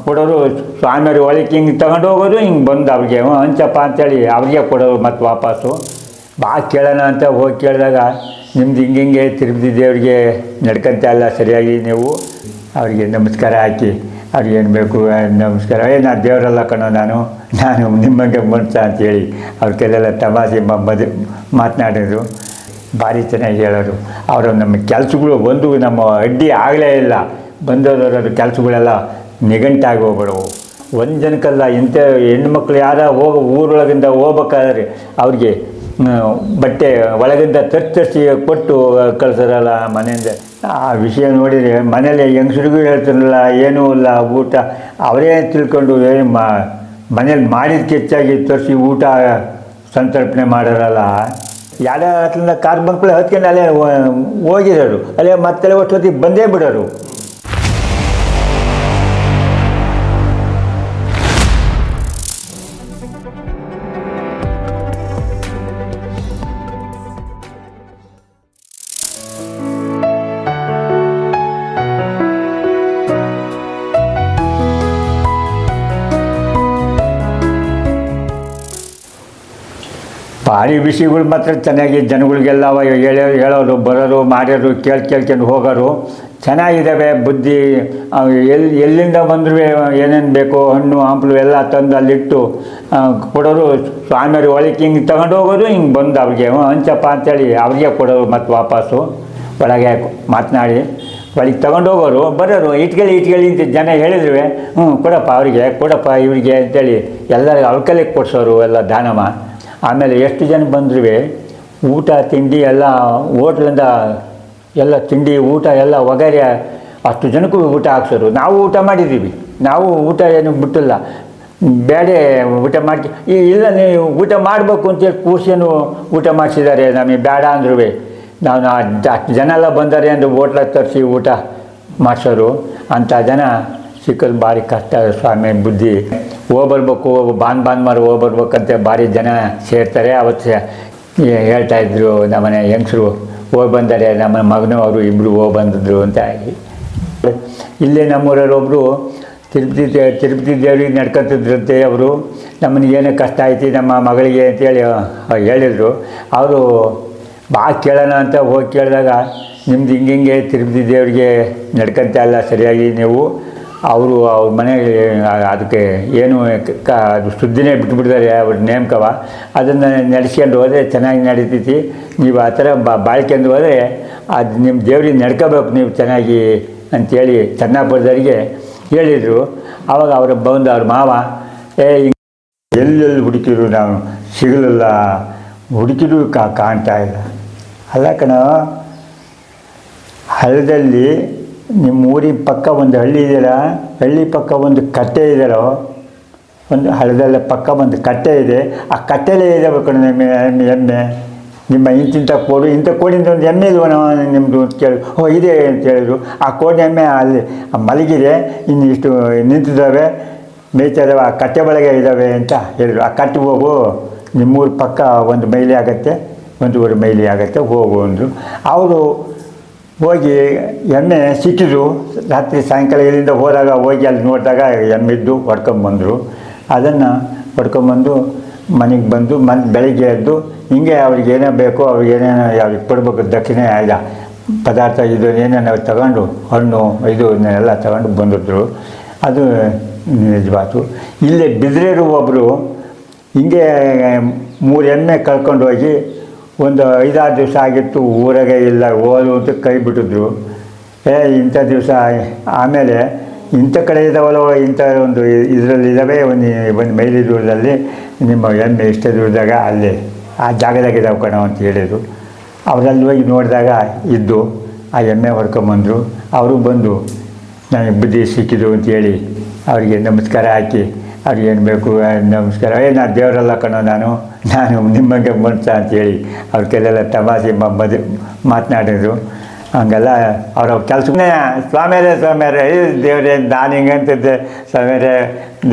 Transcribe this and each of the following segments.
ಕೊಡೋರು. ಸ್ವಾಮಿಯವ್ರು ಒಳಗೆ ಹಿಂಗೆ ತಗೊಂಡು ಹೋಗೋರು, ಹಿಂಗೆ ಬಂದು ಅವ್ರಿಗೆ ಹಂಚಪ್ಪ ಅಂತೇಳಿ ಅವ್ರಿಗೆ ಕೊಡೋರು. ಮತ್ತು ವಾಪಸ್ಸು ಬಾ ಕೇಳೋಣ ಅಂತ ಹೋಗಿ ಕೇಳಿದಾಗ, ನಿಮ್ದು ಹಿಂಗೆ ತಿರುಪತಿ ದೇವರಿಗೆ ನಡ್ಕೊಂತ ಇಲ್ಲ ಸರಿಯಾಗಿ, ನೀವು ಅವರಿಗೆ ನಮಸ್ಕಾರ ಹಾಕಿ ಅವ್ರಿಗೆ ಏನು ಬೇಕು ನಮಸ್ಕಾರ, ನಾನು ದೇವರಲ್ಲ ಕಣೋ, ನಾನು ನಿಮ್ಮಂಗೆ ಮನುಷ್ಯ ಅಂತೇಳಿ ಅವ್ರ ಕೈಲೆಲ್ಲ ತಮಾಷೆ ಮಾತನಾಡೋದು. ಭಾರಿ ಚೆನ್ನಾಗಿ ಹೇಳೋರು. ಅವರು ನಮ್ಮ ಕೆಲಸಗಳು ಒಂದು ನಮ್ಮ ಅಡ್ಡಿ ಆಗಲೇ ಇಲ್ಲ. ಬಂದವರು ಕೆಲಸಗಳೆಲ್ಲ ನಿಘಂಟಾಗಿ ಹೋಗ್ಬಿಡವು. ಒಂದು ಜನಕ್ಕಲ್ಲ, ಇಂಥ ಹೆಣ್ಮಕ್ಳು ಯಾರ ಊರೊಳಗಿಂದ ಹೋಗ್ಬೇಕಾದ್ರೆ ಅವ್ರಿಗೆ ಬಟ್ಟೆ ಒಳಗಿಂದ ತರಿಸಿ ಕೊಟ್ಟು ಕಳ್ಸೋರಲ್ಲ ಮನೆಯಿಂದ. ಆ ವಿಷಯ ನೋಡಿದರೆ ಮನೇಲಿ ಹೆಂಗಸರಿಗೂ ಹೇಳ್ತಿರಲಿಲ್ಲ, ಏನೂ ಇಲ್ಲ, ಊಟ ಅವರೇ ತಿಳ್ಕೊಂಡು ಮನೇಲಿ ಮಾಡಿದ್ದಕ್ಕೆ ಹೆಚ್ಚಾಗಿ ತರಿಸಿ ಊಟ ಸಂತರ್ಪಣೆ ಮಾಡೋರಲ್ಲ. ಯಾರ ಹತ್ತಿರ ಕಾರ್ ಮಕ್ಕಳು ಹತ್ಕೊಂಡು ಅಲ್ಲೇ ಹೋಗಿರೋರು, ಅಲ್ಲೇ ಮತ್ತೆ ಒಟ್ಟೊತ್ತಿಗೆ ಬಂದೇ ಬಿಡೋರು. ಭಾರಿ ವಿಷಯಗಳು ಮಾತ್ರ ಚೆನ್ನಾಗಿ ಜನಗಳಿಗೆಲ್ಲ ಹೇಳೋರು, ಬರೋರು, ಮಾಡೋರು, ಕೇಳ್ಕೊಂಡು ಹೋಗೋರು. ಚೆನ್ನಾಗಿದ್ದಾವೆ ಬುದ್ಧಿ. ಎಲ್ಲಿಂದ ಬಂದರೂ ಏನೇನು ಬೇಕೋ ಹಣ್ಣು ಹಂಪಲು ಎಲ್ಲ ತಂದು ಅಲ್ಲಿಟ್ಟು ಕೊಡೋರು. ಸ್ವಾಮಿಯವ್ರು ಒಳಗೆ ಹಿಂಗೆ ತಗೊಂಡು ಹೋಗೋರು, ಹಿಂಗೆ ಬಂದು ಅವ್ರಿಗೆ ಹಂಚಪ್ಪ ಅಂತೇಳಿ ಅವ್ರಿಗೆ ಕೊಡೋರು. ಮತ್ತು ವಾಪಸ್ಸು ಒಳಗೆ ಮಾತನಾಡಿ ಒಳಗೆ ತಗೊಂಡು ಹೋಗೋರು, ಬರೋರು. ಇಟ್ಕೊಳ್ಳಿ ಅಂತ ಜನ ಹೇಳಿದ್ವಿ, ಕೊಡಪ್ಪ ಅವರಿಗೆ, ಕೊಡಪ್ಪ ಇವರಿಗೆ ಅಂತೇಳಿ ಎಲ್ಲರಿಗೂ ಅವ್ರ ಕೈಲಿಗೆ ಕೊಡ್ಸೋರು ಎಲ್ಲ ದಾನಮ. ಆಮೇಲೆ ಎಷ್ಟು ಜನ ಬಂದ್ರೂ ಊಟ ತಿಂಡಿ ಎಲ್ಲ ಹೋಟ್ಲಿಂದ ಎಲ್ಲ ತಿಂಡಿ ಊಟ ಎಲ್ಲ ವಗೈರೆ ಅಷ್ಟು ಜನಕ್ಕೂ ಊಟ ಹಾಕ್ಸೋರು. ನಾವು ಊಟ ಮಾಡಿದ್ದೀವಿ, ನಾವು ಊಟ ಏನು ಬಿಟ್ಟಿಲ್ಲ. ಬೇಡ ಊಟ ಮಾಡಿ ಇಲ್ಲ ನೀವು ಊಟ ಮಾಡಬೇಕು ಅಂತೇಳಿ ಕೂರ್ಸೇನು ಊಟ ಮಾಡಿಸಿದ್ದಾರೆ. ನಮಗೆ ಬೇಡ ಅಂದ್ರೂ ನಾವು ಅಷ್ಟು ಜನ ಎಲ್ಲ ಬಂದಾರೆ ಅಂದರೆ ಹೋಟ್ಲಾಗ ತರಿಸಿ ಊಟ ಮಾಡಿಸೋರು. ಅಂಥ ಜನ ಸಿಕ್ಕೋದು ಭಾರಿ ಕಷ್ಟ. ಸ್ವಾಮಿ ಬುದ್ಧಿ. ಹೋಗ್ಬರ್ಬೇಕು, ಭಾನುವಾರ ಹೋಗ್ಬರ್ಬೇಕಂತ ಭಾರಿ ಜನ ಸೇರ್ತಾರೆ. ಅವತ್ತು ಹೇಳ್ತಾಯಿದ್ರು ನಮ್ಮನೆ ಹೆಂಗಸರು, ಹೋಗಿ ಬಂದರೆ ನಮ್ಮ ಮಗನೂ ಅವರು ಇಬ್ಬರು ಹೋಗಿ ಬಂದಿದ್ರು ಅಂತ. ಇಲ್ಲೇ ನಮ್ಮೂರಲ್ಲೊಬ್ಬರು ತಿರುಪತಿ ದೇವರಿಗೆ ನಡ್ಕೊತಿದ್ರಂತೆ. ಅವರು ನಮ್ಮನಿಗೆ ಏನೇ ಕಷ್ಟ ಐತಿ ನಮ್ಮ ಮಗಳಿಗೆ ಅಂತೇಳಿ ಹೇಳಿದರು. ಅವರು ಬಾ ಕೇಳೋಣ ಅಂತ ಹೋಗಿ ಕೇಳಿದಾಗ, ನಿಮ್ದು ಹಿಂಗೆ ತಿರುಪತಿ ದೇವರಿಗೆ ನಡ್ಕೊಂತ ಇಲ್ಲ ಸರಿಯಾಗಿ, ನೀವು ಅವರು ಅವ್ರ ಮನೆಗೆ ಅದಕ್ಕೆ ಏನು ಅದು ಸುದ್ದಿನೇ ಬಿಟ್ಬಿಡ್ತಾರೆ ಅವ್ರ ನೇಮಕವ. ಅದನ್ನು ನಡೆಸ್ಕೊಂಡು ಹೋದರೆ ಚೆನ್ನಾಗಿ ನಡೀತೈತಿ. ನೀವು ಆ ಥರ ಬಾಳ್ಕೊಂಡು ಹೋದರೆ ಅದು ನಿಮ್ಮ ದೇವ್ರಿಗೆ ನಡ್ಕೋಬೇಕು ನೀವು ಚೆನ್ನಾಗಿ ಅಂಥೇಳಿ ಚೆನ್ನಾಪುರದವರಿಗೆ ಹೇಳಿದರು. ಆವಾಗ ಅವರು ಬಂದು ಅವ್ರ ಮಾವ, ಎಲ್ಲೆಲ್ಲಿ ಹುಡುಕಿದ್ರು ನಾವು ಸಿಗಲಿಲ್ಲ, ಹುಡುಕಿದ್ರು ಕಾಣ್ತಾ ಇಲ್ಲ. ಅಲ್ಲ ಕಣ, ಹಳ್ಳದಲ್ಲಿ ನಿಮ್ಮ ಊರಿನ ಪಕ್ಕ ಒಂದು ಹಳ್ಳಿ ಇದೆಯಲ್ಲ, ಹಳ್ಳಿ ಪಕ್ಕ ಒಂದು ಕಟ್ಟೆ ಇದೆಯೋ, ಒಂದು ಹಳ್ಳದಲ್ಲ ಪಕ್ಕ ಒಂದು ಕಟ್ಟೆ ಇದೆ. ಆ ಕಟ್ಟೆಲೇ ಇದಾವೆ ಕಣ ಎಮ್ಮೆ. ನಿಮ್ಮ ಇಂಥ ಕೋಡಿಂದ ಒಂದು ಎಮ್ಮೆ ಇಲ್ವ ನಿಮ್ಮದು ಅಂತ ಕೇಳಿ, ಇದೆ ಅಂತ ಹೇಳಿದ್ರು. ಆ ಕೋಡಿ ಎಮ್ಮೆ ಅಲ್ಲಿ ಮಲಗಿದೆ, ಇನ್ನು ಇಷ್ಟು ನಿಂತಿದ್ದಾವೆ, ಮೇಯ್ತಿದ್ದಾವೆ, ಆ ಕಟ್ಟೆ ಒಳಗೆ ಇದ್ದಾವೆ ಅಂತ ಹೇಳಿದ್ರು. ಆ ಕಟ್ಟೆ ಹೋಗು, ನಿಮ್ಮೂರ ಪಕ್ಕ 1 ಮೈಲಿ ಆಗುತ್ತೆ, 1.5 ಮೈಲಿ ಆಗುತ್ತೆ, ಹೋಗು ಅಂದರು. ಅವರು ಹೋಗಿ ಎಮ್ಮೆ ಸಿಕ್ಕಿದ್ರು. ರಾತ್ರಿ ಸಾಯಂಕಾಲ ಇಲ್ಲಿಂದ ಹೋದಾಗ ಹೋಗಿ ಅಲ್ಲಿ ನೋಡಿದಾಗ ಎಮ್ಮಿದ್ದು ಹೊಡ್ಕೊಂಬಂದರು. ಅದನ್ನು ಹೊಡ್ಕೊಂಬಂದು ಮನೆಗೆ ಬಂದು ಬೆಳಗ್ಗೆ ಎದ್ದು ಹಿಂಗೆ ಅವ್ರಿಗೆ ಏನೇ ಬೇಕೋ ಅವ್ರಿಗೆ ಏನೇನು ಅವ್ರಿಗೆ ಕೊಡಬೇಕು ದಕ್ಷಿಣೆ ಆಯ್ದ ಪದಾರ್ಥ ಇದು ಏನೇನು ತಗೊಂಡು ಹಣ್ಣು ಇದನ್ನೆಲ್ಲ ತಗೊಂಡು ಬಂದಿದ್ರು. ಅದು ನಿಜವಾತು. ಇಲ್ಲೇ ಬಿದ್ರೇರು ಒಬ್ಬರು ಹಿಂಗೆ 3 ಎಮ್ಮೆ ಕಳ್ಕೊಂಡು ಹೋಗಿ ಒಂದು 5-6 ದಿವಸ ಆಗಿತ್ತು, ಊರಾಗೆ ಇಲ್ಲ, ಓದು ಅಂತ ಕೈ ಬಿಟ್ಟಿದ್ರು. ಇಂಥ ದಿವಸ ಆಮೇಲೆ ಇಂಥ ಕಡೆ ಇದ್ದಾವಲ್ಲ, ಇಂಥ ಒಂದು ಇದರಲ್ಲಿ ಇದ್ದಾವೆ, ಒಂದು ಮೈಲಿ ದೂರದಲ್ಲಿ ನಿಮ್ಮ ಎಮ್ಮೆ ಇಷ್ಟೇ ದೂರದಾಗ ಅಲ್ಲಿ ಆ ಜಾಗದಾಗ ಇದ್ದಾವೆ ಕಣೋ ಅಂತ ಹೇಳಿದರು. ಅವರಲ್ಲಿ ಹೋಗಿ ನೋಡಿದಾಗ ಇದ್ದು ಆ ಎಮ್ಮೆ ಹೊಡ್ಕೊಂಬಂದರು. ಅವರು ಬಂದು ನನಗೆ ಬುದ್ಧಿ ಸಿಕ್ಕಿದ್ದು ಅಂತೇಳಿ ಅವರಿಗೆ ನಮಸ್ಕಾರ ಹಾಕಿ ಅವ್ರಿಗೆ ಏನು ಬೇಕು ನಮಸ್ಕಾರ, ನಾನು ದೇವರಲ್ಲ ಕಣೋ, ನಾನು ನಿಮ್ಮಂಗೆ ಮನುಷ್ಯ ಅಂತೇಳಿ ಅವ್ರ ಕೈಲೆಲ್ಲ ತಮಾಷೆ ಮಾತನಾಡಿದ್ರು. ಹಂಗೆಲ್ಲ ಅವ್ರ ಕೆಲಸನೇ ಸ್ವಾಮಿಯರೇ ದೇವರೇ ನಾನು ಹಿಂಗೆ ಅಂತಿದ್ದೆ,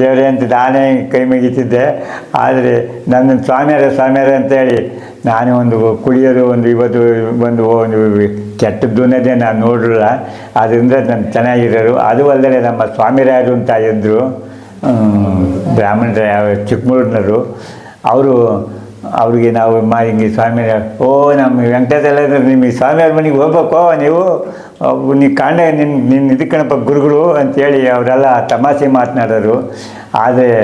ದೇವರೇ ಅಂತ ನಾನೇ ಕೈ ಮುಗಿತಿದ್ದೆ. ಆದರೆ ನನ್ನ ಸ್ವಾಮಿಯರೇ ಅಂತೇಳಿ ನಾನು ಒಂದು ಕುಡಿಯೋದು ಒಂದು ಇವತ್ತು ಒಂದು ಕೆಟ್ಟದ್ದು ಅನ್ನೋದೇ ನಾನು ನೋಡಿರಲ್ಲ. ಅದರಿಂದ ನಾನು ಚೆನ್ನಾಗಿರೋರು. ಅದು ಅಲ್ಲದೆ ನಮ್ಮ ಸ್ವಾಮಿರಾಯರು ಅಂತ ಇದ್ದರು, ಬ್ರಾಹ್ಮಣರ ಚಿಕ್ಕಮಗಳೂರಿನವರು. ಅವ್ರಿಗೆ ನಾವು ಹಿಂಗೆ ಸ್ವಾಮಿಯಾರ, ಓ ನಮ್ಮ ವೆಂಕಟೇಶಲ್ಲ ನಿಮಗೆ ಸ್ವಾಮಿಯವ್ರ ಮನೆಗೆ ಹೋಗ್ಬೇಕು ನೀವು, ನೀ ಕಾಂಡ ನಿನ್ನ ಇದಕ್ಕಣಪ್ಪ ಗುರುಗಳು ಅಂತೇಳಿ ಅವರೆಲ್ಲ ತಮಾಷೆ ಮಾತನಾಡೋರು. ಆದರೆ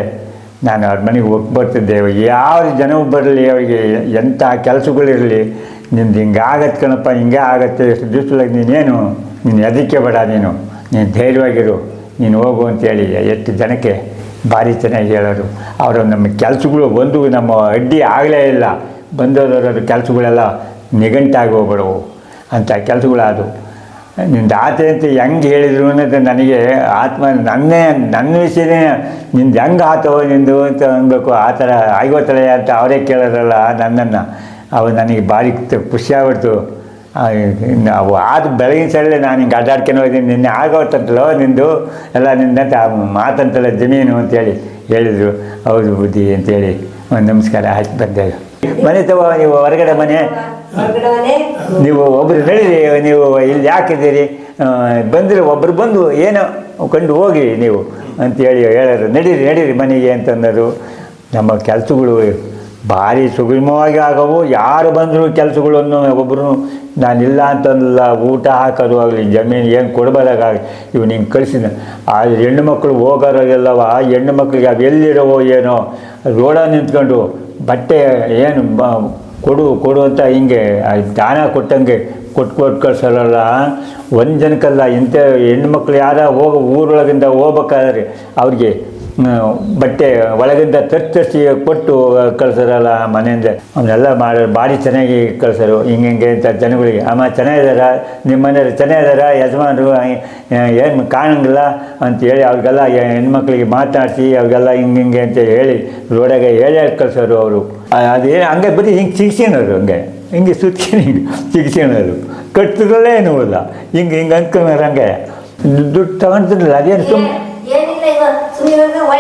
ನಾನು ಅವ್ರ ಮನೆಗೆ ಹೋಗಿ ಬರ್ತಿದ್ದೆ. ಯಾವ ಜನವು ಬರಲಿ, ಅವರಿಗೆ ಎಂಥ ಕೆಲಸಗಳಿರಲಿ, ನಿಮ್ದು ಹಿಂಗೆ ಆಗತ್ತೆ ಕಣಪ್ಪ, ಹಿಂಗೆ ಆಗತ್ತೆ, ಎಷ್ಟು ದಿವಸದಾಗ ನೀನು ಅದಕ್ಕೆ ಬೇಡ, ನೀನು ಧೈರ್ಯವಾಗಿರು, ನೀನು ಹೋಗು ಅಂತೇಳಿ ಎಷ್ಟು ಜನಕ್ಕೆ ಭಾರಿ ಚೆನ್ನಾಗಿ ಹೇಳೋರು. ಅವರು ನಮ್ಮ ಕೆಲಸಗಳು ಒಂದು ನಮ್ಮ ಅಡ್ಡಿ ಆಗಲೇ ಇಲ್ಲ. ಬಂದೋದರ ಕೆಲಸಗಳೆಲ್ಲ ನಿಘಂಟಾಗಿ ಹೋಗ್ಬಿಡವು ಅಂಥ ಕೆಲಸಗಳಾದವು. ನಿಂದು ಆತೆ ಅಂತ ಹೆಂಗೆ ಹೇಳಿದ್ರು ಅನ್ನೋದು ನನಗೆ ಆತ್ಮ ನನ್ನ ವಿಷಯನೇ ನಿಂದು ಹೆಂಗೆ ಆತೋ ನಿಂದು ಅಂತ ಅನ್ಬೇಕು. ಆ ಥರ ಆಗೋತಳೆ ಅಂತ ಅವರೇ ಕೇಳೋರಲ್ಲ ನನ್ನನ್ನು. ಅವು ನನಗೆ ಭಾರಿ ಖುಷಿ ಆಗ್ಬಿಡ್ತು. ನಾವು ಬೆಳಗಿನ ಸರಳೆ ನಾನು ಹಿಂಗೆ ಅಡ್ಡಾಡ್ಕೊಂಡು ಹೋಗಿದ್ದೀನಿ, ನಿನ್ನೆ ಆಗೋತಂತಲೋ ನಿಂದು ಎಲ್ಲ ನಿಂದಂತ ಮಾತಂತಲ್ಲ ಜಮೀನು ಅಂತೇಳಿ ಹೇಳಿದರು. ಹೌದು ಬುದ್ಧಿ ಅಂತೇಳಿ ಒಂದು ನಮಸ್ಕಾರ ಹಾಕಿ ಬಂದೆ. ಮನೆ ತಗೋ, ನೀವು ಹೊರಗಡೆ ಮನೆ, ನೀವು ಒಬ್ಬರು ನಡೀರಿ, ನೀವು ಇಲ್ಲಿ ಯಾಕಿದ್ದೀರಿ, ಬಂದರೆ ಒಬ್ಬರು ಬಂದು ಏನೋ ಕಂಡು ಹೋಗಿ ನೀವು ಅಂತೇಳಿ ಹೇಳೋರು. ನಡೀರಿ ಮನೆಗೆ ಅಂತಂದರು. ನಮ್ಮ ಕೆಲಸಗಳು ಭಾರಿ ಸುಗಮವಾಗಿ ಆಗವು. ಯಾರು ಬಂದರೂ ಕೆಲಸಗಳನ್ನು ಒಬ್ಬರು ನಾನಿಲ್ಲ ಅಂತಂದಿಲ್ಲ. ಊಟ ಹಾಕೋದು ಆಗಲಿ, ಜಮೀನು ಏನು ಕೊಡಬಾರಾಗಲಿ, ಇವು ನಿಂಗೆ ಕಳಿಸಿದ. ಆ ಹೆಣ್ಣು ಮಕ್ಕಳು ಹೋಗೋರೆಲ್ಲವ, ಹೆಣ್ಣು ಮಕ್ಕಳಿಗೆ ಅವು ಎಲ್ಲಿರೋವೋ ಏನೋ ರೋಡ ನಿಂತ್ಕೊಂಡು ಬಟ್ಟೆ ಏನು ಕೊಡು ಅಂತ ಹಿಂಗೆ ದಾನ ಕೊಟ್ಟಂಗೆ ಕೊಟ್ಟು ಕಳ್ಸೋರಲ್ಲ. ಒಂದು ಜನಕ್ಕಲ್ಲ, ಇಂಥ ಹೆಣ್ಮಕ್ಳು ಯಾರ ಊರೊಳಗಿಂದ ಹೋಗ್ಬೇಕಾದ್ರೆ ಅವ್ರಿಗೆ ಬಟ್ಟೆ ಒಳಗಿಂದ ತರಿಸಿ ಕೊಟ್ಟು ಕಳ್ಸೋರಲ್ಲ ಮನೆಯಿಂದ. ಅವನ್ನೆಲ್ಲ ಮಾಡೋರು ಭಾರಿ ಚೆನ್ನಾಗಿ ಕಳ್ಸೋರು. ಹಿಂಗೆ ಅಂತ ಜನಗಳಿಗೆ, ಅಮ್ಮ ಚೆನ್ನಾಗಿದ್ದಾರ, ನಿಮ್ಮ ಮನೆಯವ್ರು ಚೆನ್ನಾಗಿದ್ದಾರ, ಯಜಮಾನರು ಏನು ಕಾಣಂಗಿಲ್ಲ ಅಂತೇಳಿ ಅವ್ರಿಗೆಲ್ಲ ಹೆಣ್ಮಕ್ಳಿಗೆ ಮಾತಾಡಿಸಿ ಅವ್ರಿಗೆಲ್ಲ ಹಿಂಗೆ ಅಂತ ಹೇಳಿ ರೋಡಾಗೆ ಹೇಳಿ ಕಳ್ಸೋರು ಅವರು. ಅದೇನು ಹಂಗೆ ಬರೀ ಹಿಂಗೆ ಚಿಗಿಸ್ಕೊಳೋರು, ಹಿಂಗೆ ಸುತ್ಕೊಂಡು ಹಿಂಗೆ ಚಿಗಿಸ್ಕೊಳೋರು. ಕಟ್ಟಿದ್ರಲ್ಲೇ ಏನೂ ಇಲ್ಲ, ಹಿಂಗೆ ಅಂದ್ಕೊಂಡ್ರೆ ಹಂಗೆ ದುಡ್ಡು ತಗೊಂತಿರಲಿಲ್ಲ. ಅದೇನು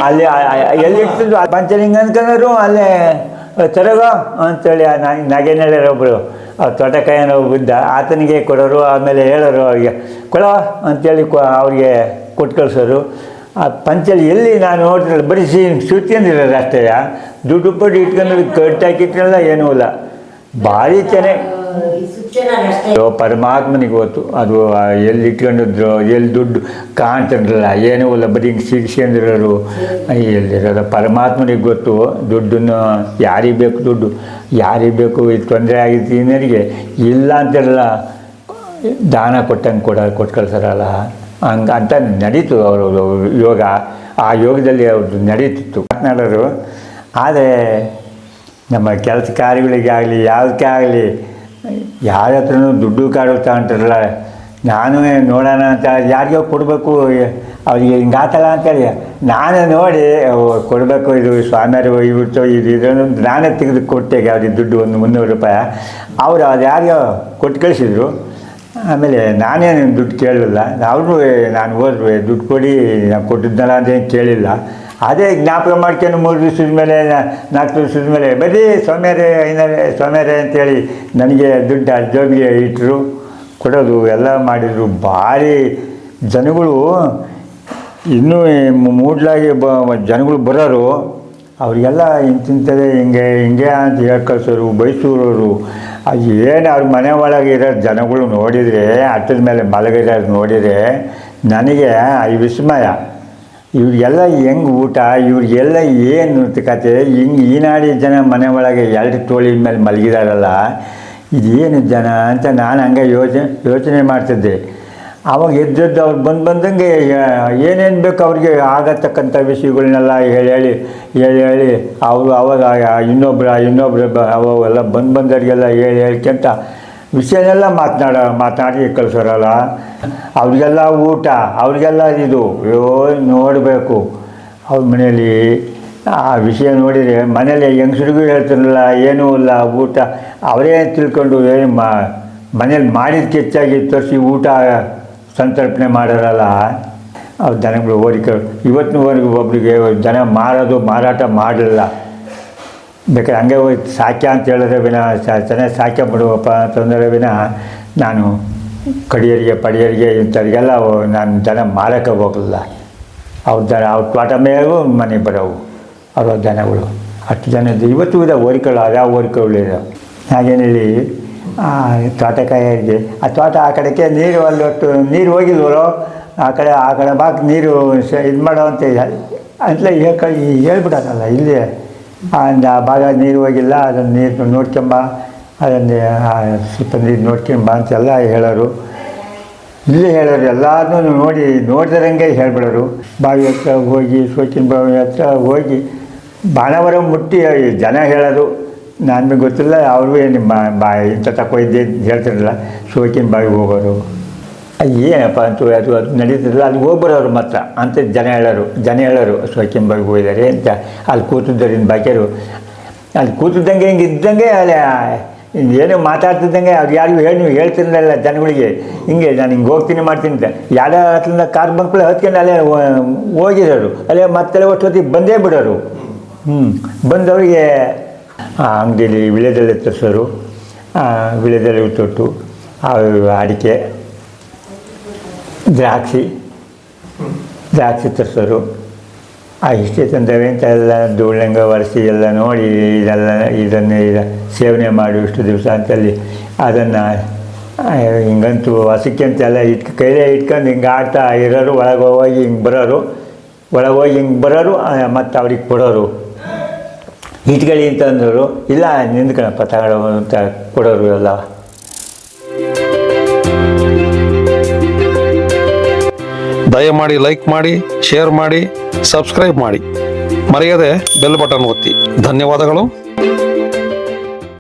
ಅಲ್ಲಿ ಎಲ್ಲಿ ಇರ್ತಿದ್ರು ಪಂಚಲಿ ಹಿಂಗೆ ಅಂದ್ಕೊಂಡ್ರು. ಅಲ್ಲೇ ತರಗ ಅಂತೇಳಿ ನಾಗೇನಳ್ಳಿಯರ ಒಬ್ಬರು ತೋಟಕಾಯಿನ ಬಿದ್ದ, ಆತನಿಗೆ ಕೊಡೋರು. ಆಮೇಲೆ ಹೇಳೋರು ಅವ್ರಿಗೆ ಕೊಡೋ ಅಂತೇಳಿ ಅವ್ರಿಗೆ ಕೊಟ್ಟು ಕಳಿಸೋರು. ಆ ಪಂಚಲಿ ಎಲ್ಲಿ ನಾನು ನೋಡ್ತಿರಲ್ಲ, ಬರೀ ಸುತ್ಕೊಂಡಿರೋರು ಅಷ್ಟೇ. ದುಡ್ಡು ಪಡ್ಡು ಇಟ್ಕೊಂಡು ಕಟ್ಟಾಕಿಟ್ರಲ್ಲ, ಏನೂ ಇಲ್ಲ. ಭಾರಿ ಚೆನ್ನಾಗಿ ಪರಮಾತ್ಮನಿಗೆ ಗೊತ್ತು. ಅದು ಎಲ್ಲಿ ಇಟ್ಕೊಂಡಿದ್ರು, ಎಲ್ಲಿ ದುಡ್ಡು ಕಾಣ್ತಿರಲಿಲ್ಲ, ಏನೂ ಇಲ್ಲ, ಬರೀ ಹಿಂಗೆ ಸಿಗಿಸ್ಕೊಂಡಿರೋರು. ಎಲ್ಲಿರೋದು ಪರಮಾತ್ಮನಿಗೆ ಗೊತ್ತು. ದುಡ್ಡನ್ನು ಯಾರಿಗೆ ಬೇಕು, ದುಡ್ಡು ಯಾರಿಗೆ ಬೇಕು, ಇದು ತೊಂದರೆ ಆಗಿತ್ತು ಇನ್ನರಿಗೆ ಇಲ್ಲ ಅಂತಿರಲ್ಲ, ದಾನ ಕೊಟ್ಟಂಗೆ ಕೊಟ್ಟು ಕಳ್ಸೋರಲ್ಲ. ಹಂಗೆ ಅಂತ ನಡೀತು ಅವರು ಯೋಗ. ಆ ಯೋಗದಲ್ಲಿ ಅವ್ರದ್ದು ನಡೀತಿತ್ತು ಮಾತನಾಡೋರು. ಆದರೆ ನಮ್ಮ ಕೆಲಸ ಕಾರ್ಯಗಳಿಗಾಗಲಿ ಯಾವುದಕ್ಕೆ ಆಗಲಿ ಯಾರ ಹತ್ರನೂ ದುಡ್ಡು ಕಾಡು ತಗೊಂತಿರಲ್ಲ. ನಾನು ನೋಡೋಣ ಅಂತ ಯಾರಿಗೋ ಕೊಡಬೇಕು, ಅವ್ರಿಗೆ ಹಿಂಗೆ ಆತಲ್ಲ ಅಂತೇಳಿ ನಾನು ನೋಡಿ ಕೊಡಬೇಕು, ಇದು ಸ್ವಾಮಿಯರು ಇವತ್ತು ಇದನ್ನು ನಾನೇ ತೆಗೆದು ಕೊಟ್ಟೆಗೆ ಅವ್ರಿಗೆ ದುಡ್ಡು ಒಂದು 300 ರೂಪಾಯಿ. ಅವರು ಅದು ಯಾರಿಗೋ ಕೊಟ್ಟು ಕಳಿಸಿದ್ರು. ಆಮೇಲೆ ನಾನೇನು ದುಡ್ಡು ಕೇಳಲಿಲ್ಲ. ಅವರು ನಾನು ಹೋದ್ರೆ ದುಡ್ಡು ಕೊಡಿ, ನಾನು ಕೊಟ್ಟಿದ್ದಲ್ಲ ಅಂತೇನು ಕೇಳಿಲ್ಲ. ಅದೇ ಜ್ಞಾಪಕ ಮಾಡ್ಕೊಂಡು 3 ದಿವಸದ ಮೇಲೆ 4 ದಿವಸದ ಮೇಲೆ ಬರೀ ಸ್ವಾಮಿಯರೇ ಅಂತೇಳಿ ನನಗೆ ದುಡ್ಡು ಜೋಬಿಗೆ ಇಟ್ಟರು, ಕೊಡೋದು ಎಲ್ಲ ಮಾಡಿದರು. ಭಾರಿ ಜನಗಳು ಇನ್ನೂ ಮೂಡ್ಲಾಗಿ ಜನಗಳು ಬರೋರು. ಅವರಿಗೆಲ್ಲ ಇಂತಿಂಥದ್ದೇ ಹಿಂಗೆ ಅಂತ ಹೇಳಿ ಕಳ್ಸೋರು. ಬೈಸೂರವರು ಅದು ಏನು ಅವ್ರ ಮನೆ ಒಳಗೆ ಇರೋ ಜನಗಳು ನೋಡಿದರೆ, ಹಟ್ಟದ ಮೇಲೆ ಮಲಗಿರೋರು ನೋಡಿದರೆ ನನಗೆ ಈ ವಿಸ್ಮಯ. ಇವ್ರಿಗೆಲ್ಲ ಹೆಂಗೆ ಊಟ, ಇವ್ರಿಗೆಲ್ಲ ಏನು ಕತೆ, ಹಿಂಗೆ ಈನಾಡಿ ಜನ ಮನೆ ಒಳಗೆ 2 ತೋಳಿನ ಮೇಲೆ ಮಲಗಿದಾರಲ್ಲ, ಇದೇನು ಜನ ಅಂತ ನಾನು ಹಂಗೆ ಯೋಚನೆ ಮಾಡ್ತಿದ್ದೆ. ಆವಾಗ ಎದ್ದದ್ದು ಅವ್ರು ಬಂದಂಗೆ ಏನೇನು ಬೇಕು ಅವ್ರಿಗೆ ಆಗತಕ್ಕಂಥ ವಿಷಯಗಳನ್ನೆಲ್ಲ ಹೇಳಿ ಅವರು ಅವಾಗ ಇನ್ನೊಬ್ರು ಅವೆಲ್ಲ ಬಂದವರಿಗೆಲ್ಲ ಹೇಳ್ಕೊಂತ ವಿಷಯನೆಲ್ಲ ಮಾತನಾಡಿ ಕಳಿಸೋರಲ್ಲ. ಅವ್ರಿಗೆಲ್ಲ ಊಟ, ಅವ್ರಿಗೆಲ್ಲ ಇದು ನೋಡಬೇಕು. ಅವ್ರ ಮನೇಲಿ ಆ ವಿಷಯ ನೋಡಿದರೆ ಮನೇಲಿ ಹೆಂಗಸರಿಗೂ ಹೇಳ್ತಿರಲಿಲ್ಲ, ಏನೂ ಇಲ್ಲ. ಊಟ ಅವರೇ ತಿಳ್ಕೊಂಡು ಏನು ಮನೇಲಿ ಮಾಡಿದ್ದಕ್ಕೆ ಹೆಚ್ಚಾಗಿ ತರಿಸಿ ಊಟ ಸಂತರ್ಪಣೆ ಮಾಡೋರಲ್ಲ. ಅವ್ರ ದನಗಳು ಇವತ್ತಿನವರೆಗೂ ಒಬ್ಬರಿಗೆ ದನ ಮಾರಾಟ ಮಾಡಲಿಲ್ಲ. ಬೇಕಾದ್ರೆ ಹಂಗೆ ಹೋಗಿ ಸಾಕ್ಯ ಅಂತ ಹೇಳಿದ್ರೆ ವಿನಃ ಚೆನ್ನಾಗಿ ಸಾಕ್ಯ ಬಿಡುವಪ್ಪ ಅಂತಂದರೆ ವಿನಃ ನಾನು ಕಡಿಯರಿಗೆ ಪಡಿಯರಿಗೆ ಇಂಥವ್ರಿಗೆಲ್ಲ ನಾನು ದನ ಮಾರಕ್ಕೆ ಹೋಗಲಿಲ್ಲ. ಅವ್ರ ದನ ಅವ್ರ ತೋಟ ಮೇಗೂ ಮನೆಗೆ ಬರೋವು ಅವ್ರ ದನಗಳು. ಅಷ್ಟು ಜನ ಇವತ್ತು ಇದೆ ಹೋರಿಕೆಗಳು, ಅದ್ಯಾವ ಹೋರಿಕೆಗಳು ಇದಾವೆ. ಹಾಗೇನೇಳಿ ತೋಟಕಾಯಿಗೆ ಆ ತೋಟ ಆ ಕಡೆಗೆ ನೀರು ಅಲ್ಲಿ ಒಟ್ಟು ನೀರು ಹೋಗಿಲ್ವರೋ ಆ ಕಡೆ ಬಾಕ್ ನೀರು ಇದು ಮಾಡೋ ಅಂತ ಅಂತಲೇ ಹೇಳ್ಬಿಡೋದಲ್ಲ ಇಲ್ಲಿ ಆ ಭಾಗ ನೀರು ಹೋಗಿಲ್ಲ, ಅದನ್ನು ನೀರು ನೋಡ್ಕೊಂಬ, ಅದನ್ನು ಸ್ವಲ್ಪ ನೀರು ನೋಡ್ಕೊಂಬ ಅಂತೆಲ್ಲ ಹೇಳೋರು. ಇಲ್ಲೇ ಹೇಳೋರು ಎಲ್ಲರನ್ನೂ ನೋಡಿದಂಗೆ ಹೇಳ್ಬಿಡೋರು. ಬಾವಿ ಹತ್ರ ಹೋಗಿ ಸೋಚಿನ ಬಾವಿ ಹತ್ರ ಹೋಗಿ ಬಾಣವರ ಮುಟ್ಟಿ ಜನ ಹೇಳೋದು. ನನಗೆ ಗೊತ್ತಿಲ್ಲ, ಅವ್ರಿಗೂ ನಿಮ್ಮ ಇಂಥ ತಕ್ಕೊಯ್ದೆ ಹೇಳ್ತಿರಲಿಲ್ಲ. ಸೋಚಿನ ಬಾವಿಗೆ ಹೋಗೋರು, ಏನಪ್ಪ ಅಂತೂ ಅದು ನಡೀತಿರಲಿಲ್ಲ. ಅಲ್ಲಿ ಹೋಗ್ಬರೋರು ಮಾತ್ರ ಅಂತ ಜನ ಹೇಳೋರು ಸೋಚಿನ ಬಾವಿಗೆ ಹೋಗಿದ್ದಾರೆ ಅಂತ. ಅಲ್ಲಿ ಕೂತಿದ್ದರಿಂದ ಬಾಕಿಯರು ಅಲ್ಲಿ ಕೂತಿದ್ದಂಗೆ ಹಿಂಗೆ ಇದ್ದಂಗೆ ಅಲ್ಲಿ ಏನೋ ಮಾತಾಡ್ತಿದ್ದಂಗೆ ಅವ್ರು ಯಾರಿಗೂ ಹೇಳ್ತಿರಲಿಲ್ಲ ಜನಗಳಿಗೆ. ಹಿಂಗೆ ನಾನು ಹಿಂಗೆ ಹೋಗ್ತೀನಿ ಮಾಡ್ತೀನಿ ಅಂತ. ಯಾರ ಹತ್ರಿಂದ ಕಾರ್ ಬಂದ್ಕೊಳ್ಳಿ ಹತ್ಕೊಂಡು ಅಲ್ಲೇ ಹೋಗಿರೋರು, ಅಲ್ಲೇ ಮತ್ತೆ ಒಟ್ಟೊತ್ತಿಗೆ ಬಂದೇ ಬಿಡೋರು. ಬಂದವರಿಗೆ ಅಂಗಡಿಯಲ್ಲಿ ವಿಳೆದೆಲೆ ತರಿಸೋರು. ವಿಳೆದೆಲೆ ತೊಟ್ಟು ಅಡಿಕೆ ದ್ರಾಕ್ಷಿ ತರಿಸೋರು. ಇಷ್ಟೇ ತಂದವೆ ಅಂತ ಎಲ್ಲ ಧೂಳಂಗ ಒರೆಸಿ ಎಲ್ಲ ನೋಡಿ ಇದನ್ನು ಸೇವನೆ ಮಾಡಿ ಇಷ್ಟು ದಿವಸ ಅಂತಲ್ಲಿ ಅದನ್ನು ಹಿಂಗಂತೂ ಹಸಕ್ಕೆ ಅಂತೆಲ್ಲ ಕೈಲೇ ಇಟ್ಕೊಂಡು ಹಿಂಗೆ ಆಡ್ತಾ ಇರೋರು. ಒಳಗೆ ಹೋಗಿ ಹಿಂಗೆ ಬರೋರು ಮತ್ತು ಅವ್ರಿಗೆ ಕೊಡೋರು. ಇಟ್ಕೊಳ್ಳಿ ಅಂತಂದರು, ಇಲ್ಲ ನಿಂತ್ಕೊಳ್ಳಪ್ಪ ತಗೊಳ್ಳೋ ಅಂತ ಕೊಡೋರು ಎಲ್ಲ. ದಯಮಾಡಿ ಲೈಕ್ ಮಾಡಿ, ಶೇರ್ ಮಾಡಿ, ಸಬ್ಸ್ಕ್ರೈಬ್ ಮಾಡಿ, ಮರೆಯದೆ ಬೆಲ್ ಬಟನ್ ಒತ್ತಿ. ಧನ್ಯವಾದಗಳು.